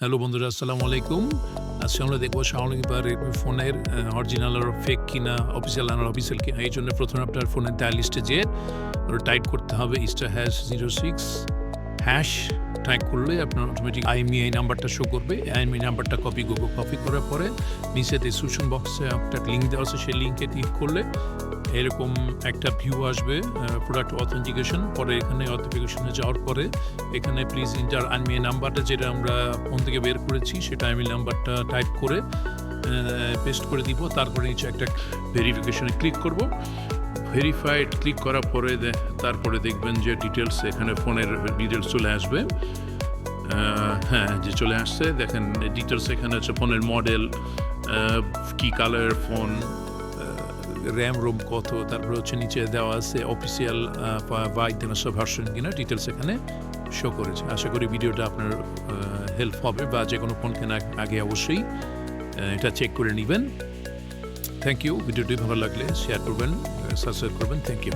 Hello বন্ধুরা, আসসালামু আলাইকুম। আজকে আমরা দেখব Xiaomi বা Redmi ফোনের অরিজিনাল আর ফেক কিনা, অফিসিয়াল আর অফিসিয়াল কিনা। এই জন্য প্রথমে আপনার ফোনের ডায়াল লিস্টে যেয়ে ওটা টাইপ করতে হবে *#06# টাইপ করলে আপনার অটোমেটিক IMEI নাম্বারটা শো করবে। IMEI নাম্বারটা কপি করার পরে নিচে ডিসক্রিপশন বক্সে একটা লিঙ্ক দেওয়া আছে, সেই লিঙ্কে ক্লিক করলে এরকম একটা ভিউ আসবে, প্রোডাক্ট অথেন্টিকেশন। পরে এখানে অথেন্টিকেশনে যাওয়ার পরে এখানে প্লিজ ইন্টার IMEI নাম্বারটা যেটা আমরা ফোন থেকে বের করেছি সেটা IMEI নাম্বারটা টাইপ করে পেস্ট করে দিব। তারপরে নিচে একটা ভেরিফিকেশনে ক্লিক করব। ভেরিফাইড ক্লিক করার পরে তারপরে দেখবেন যে ডিটেলস, এখানে ফোনের ডিটেলস চলে আসবে। হ্যাঁ, যে চলে আসছে দেখেন ডিটেলস। এখানে হচ্ছে ফোনের মডেল, কি কালার ফোন, র্যাম রোম কত, তারপরে হচ্ছে নিচে দেওয়া আছে অফিসিয়াল বা ইন্টারন্যাশনাল ভার্সন কিনা, ডিটেলস এখানে শো করেছে। আশা করি ভিডিওটা আপনার হেল্প হবে, বা যে কোনো ফোন কেনার আগে অবশ্যই এটা চেক করে নেবেন। Thank you. ভিডিওটি ভালো লাগলে শেয়ার করবেন, সাবস্ক্রাইব করবেন। Thank you.